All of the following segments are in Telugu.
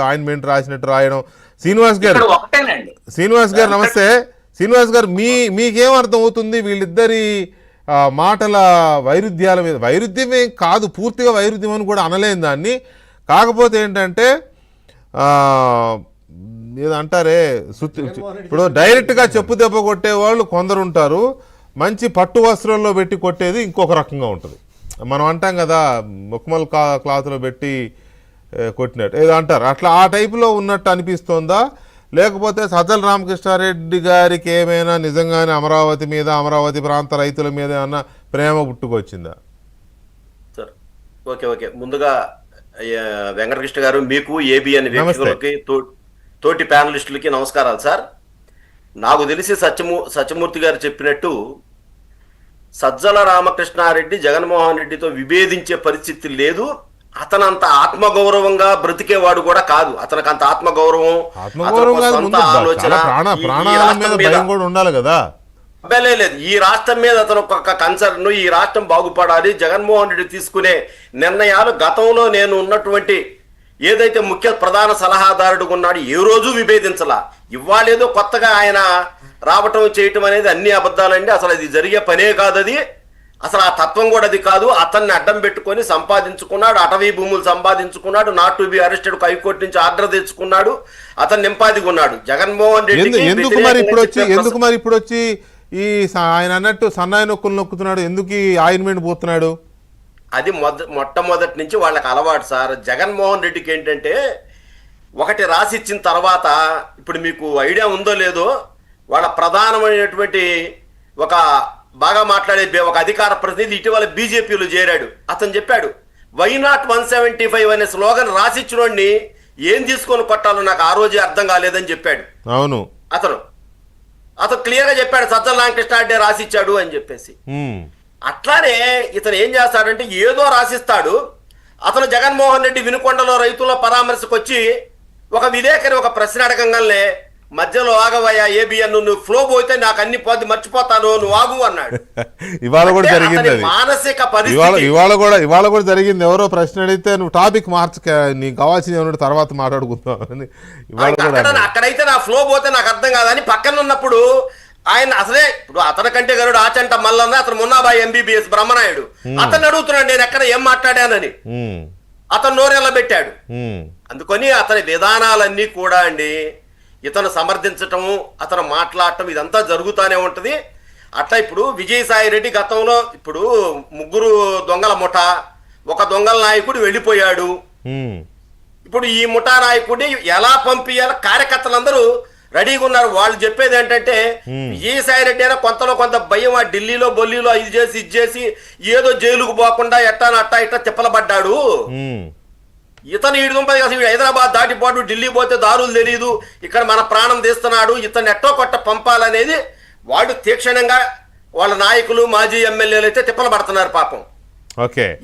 ఆయింట్మెంట్ రాసినట్టు రాయడం. శ్రీనివాస్ గారు నమస్తే. శ్రీనివాస్ గారు, మీకేం అర్థం అవుతుంది వీళ్ళిద్దరి మాటల వైరుధ్యాల మీద? వైరుధ్యమే కాదు, పూర్తిగా వైరుధ్యం అని కూడా అనలేని దాన్ని. కాకపోతే ఏంటంటే ఏదంటారే, ఇప్పుడు డైరెక్ట్గా చెప్పు దెబ్బ కొట్టే వాళ్ళు కొందరు ఉంటారు, మంచి పట్టు వస్త్రంలో పెట్టి కొట్టేది ఇంకొక రకంగా ఉంటుంది. మనం అంటాం కదా, ముక్మల్ క్లాత్లో పెట్టి కొట్టినట్టు ఏదో అంటారు, అట్లా ఆ టైపులో ఉన్నట్టు అనిపిస్తోందా? లేకపోతే సజ్జల రామకృష్ణారెడ్డి గారికి ఏమైనా నిజంగానే అమరావతి మీద, అమరావతి ప్రాంత రైతుల మీద ఏమన్నా ప్రేమ పుట్టుకొచ్చిందా? సార్ ఓకే ముందుగా వెంకటకృష్ణ గారు, మీకు ఏబిఎన్ వ్యక్తులకి తోటి ప్యానలిస్టులకి నమస్కారాలు సార్. నాకు తెలిసి సత్యమూర్తి గారు చెప్పినట్టు సజ్జల రామకృష్ణారెడ్డి జగన్మోహన్ రెడ్డితో విభేదించే పరిస్థితి లేదు. అతనంత ఆత్మగౌరవంగా బ్రతికేవాడు కూడా కాదు. అతనికి అంత ఆత్మగౌరవం, సొంత ఆలోచన ఉండాలి కదా. లేదు, ఈ రాష్ట్రం మీద అతను ఒక కన్సర్న్, ఈ రాష్ట్రం బాగుపడాలి, జగన్మోహన్ రెడ్డి తీసుకునే నిర్ణయాలు గతంలో నేను ఉన్నటువంటి ఏదైతే ముఖ్య ప్రధాన సలహాదారుడు ఉన్నాడు ఏ రోజు విభేదించలా. ఇవ్వాలేదో కొత్తగా ఆయన రావటం చేయటం అనేది అన్ని అబద్ధాలండి. అసలు అది జరిగే పనే కాదు, అది అసలు ఆ తత్వం కూడా అది కాదు. అతన్ని అడ్డం పెట్టుకొని సంపాదించుకున్నాడు, అటవీ భూములు సంపాదించుకున్నాడు, not to be arrested high court నుంచి ఆర్డర్ తెచ్చుకున్నాడు, అతను నింపాదిగా ఉన్నాడు. జగన్మోహన్ రెడ్డి ఎందుకు మరి ఇప్పుడు వచ్చి ఈ ఆయన అన్నట్టు సన్నాయి నొక్కులు నొక్కుతున్నాడు, ఎందుకు ఈ ఆయింట్మెంట్ పోతున్నాడు? అది మొట్టమొదటి నుంచి వాళ్ళకి అలవాటు సార్. జగన్మోహన్ రెడ్డికి ఏంటంటే, ఒకటి రాసిచ్చిన తర్వాత, ఇప్పుడు మీకు ఐడియా ఉందో లేదో, వాళ్ళ ప్రధానమైనటువంటి ఒక బాగా మాట్లాడే ఒక అధికార ప్రతినిధి ఇటీవల బీజేపీలో చేరాడు. అతను చెప్పాడు, వై నాట్ 175 అనే స్లోగన్ రాసిచ్చినోడిని ఏం తీసుకొని కొట్టాలో నాకు ఆ రోజే అర్థం కాలేదని చెప్పాడు. అవును, అతను క్లియర్ గా చెప్పాడు, సజ్జల రామకృష్ణారెడ్డి రాసిచ్చాడు అని చెప్పేసి. అట్లానే ఇతను ఏం చేస్తాడంటే, ఏదో రాసిస్తాడు. అతను జగన్మోహన్ రెడ్డి వినుకొండలో రైతుల పరామర్శకు వచ్చి ఒక విలేకరి ఒక ప్రశ్న అడగంగానే మధ్యలో ఆగవయ్యా ఏబిఎన్, నువ్వు ఫ్లో పోతే నాకు అన్ని పోతే మర్చిపోతాను, నువ్వు ఆగు అన్నాడు. ఇవాళ కూడా జరిగింది, మానసిక పరిస్థితి. ఇవాళ కూడా జరిగింది. ఎవరో ప్రశ్న అడిగితే నువ్వు టాపిక్ మార్చక, నీకు కావాల్సింది ఏమన్నా తర్వాత మాట్లాడుకుందాం అని. అక్కడైతే నా ఫ్లో పోతే నాకు అర్థం కాదని పక్కన ఉన్నప్పుడు ఆయన అసలే, ఇప్పుడు అతనికంటే గరుడు ఆచంట మల్లన్న, అతను మున్నాబాయి ఎంబీబీఎస్ బ్రహ్మనాయుడు, అతను అడుగుతున్నాడు నేను ఎక్కడ ఏం మాట్లాడానని. అతను నోరెళ్ళ పెట్టాడు. అందుకని అతని విధానాలన్నీ కూడా అండి, ఇతను సమర్థించటము, అతను మాట్లాడటం, ఇదంతా జరుగుతూనే ఉంటది. అట్లా ఇప్పుడు విజయసాయి రెడ్డి గతంలో, ఇప్పుడు ముగ్గురు దొంగల ముఠ, ఒక దొంగల నాయకుడు వెళ్ళిపోయాడు. ఇప్పుడు ఈ ముఠా నాయకుడిని ఎలా పంపించాలో కార్యకర్తలందరూ రెడీగా ఉన్నారు. వాళ్ళు చెప్పేది ఏంటంటే, విజయసాయి రెడ్డి అయినా కొంతలో కొంత భయం, ఆ ఢిల్లీలో బొల్లీలో ఇది చేసి ఏదో జైలుకు పోకుండా ఇట్టా తిప్పలబడ్డాడు. ఇతను ఈడుంపది కదా, హైదరాబాద్ దాటిపోటు ఢిల్లీ పోతే దారులు తెలియదు, ఇక్కడ మన ప్రాణం తీస్తున్నాడు, ఇతను ఎట్టో కొట్ట పంపాలనేది వాళ్ళు తీక్షణంగా వాళ్ళ నాయకులు మాజీ ఎమ్మెల్యేలు అయితే తిప్పలబడుతున్నారు పాపం.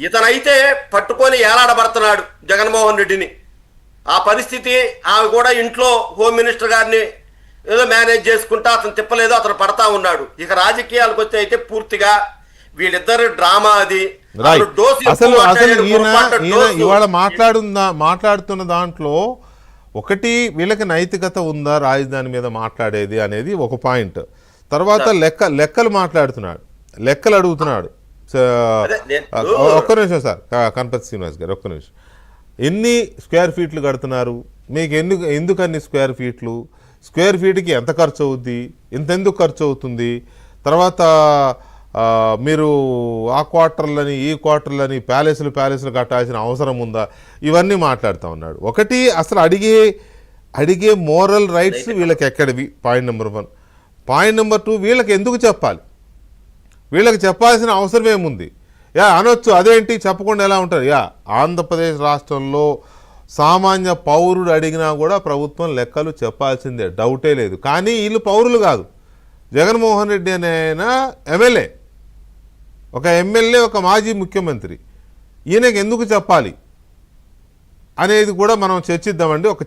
ఇతనైతే పట్టుకొని ఏలాడబడుతున్నాడు జగన్మోహన్ రెడ్డిని. ఆ పరిస్థితి, ఆమె కూడా ఇంట్లో హోమ్ మినిస్టర్ గారిని ఏదో మేనేజ్ చేసుకుంటా అతను తిప్పలేదు, అతను పడతా ఉన్నాడు. ఇక రాజకీయాలకు వస్తే అయితే పూర్తిగా వీళ్ళిద్దరు డ్రామా. అది అసలు ఇవాళ మాట్లాడుతున్న దాంట్లో ఒకటి, వీళ్ళకి నైతికత ఉందా రాజధాని మీద మాట్లాడేది అనేది ఒక పాయింట్. తర్వాత లెక్కలు మాట్లాడుతున్నాడు, లెక్కలు అడుగుతున్నాడు. ఒక్క నిమిషం సార్, కనపతి శ్రీనివాస్ గారు ఒక్క నిమిషం. ఎన్ని స్క్వేర్ ఫీట్లు కడుతున్నారు, మీకు ఎందుకు అన్ని స్క్వేర్ ఫీట్లు, స్క్వేర్ ఫీట్కి ఎంత ఖర్చు అవుద్ది, ఎంతెందుకు ఖర్చు అవుతుంది, తర్వాత మీరు ఆ క్వార్టర్లని ఈ క్వార్టర్లని ప్యాలెస్లు కట్టాల్సిన అవసరం ఉందా, ఇవన్నీ మాట్లాడుతూ ఉన్నాడు. ఒకటి, అసలు అడిగే మోరల్ రైట్స్ వీళ్ళకి ఎక్కడివి, పాయింట్ నెంబర్ 1. పాయింట్ నెంబర్ 2, వీళ్ళకి ఎందుకు చెప్పాలి, వీళ్ళకి చెప్పాల్సిన అవసరం ఏముంది? అనొచ్చు, అదేంటి చెప్పకుండా ఎలా ఉంటారు? ఆంధ్రప్రదేశ్ రాష్ట్రంలో సామాన్య పౌరుడు అడిగినా కూడా ప్రభుత్వం లెక్కలు చెప్పాల్సిందే, డౌటే లేదు. కానీ వీళ్ళు పౌరులు కాదు. జగన్మోహన్ రెడ్డి అనే ఆయన ఎమ్మెల్యే, ఒక ఎమ్మెల్యే, ఒక మాజీ ముఖ్యమంత్రి. ఈయనకి ఎందుకు చెప్పాలి అనేది కూడా మనం చర్చిద్దామండి. ఒక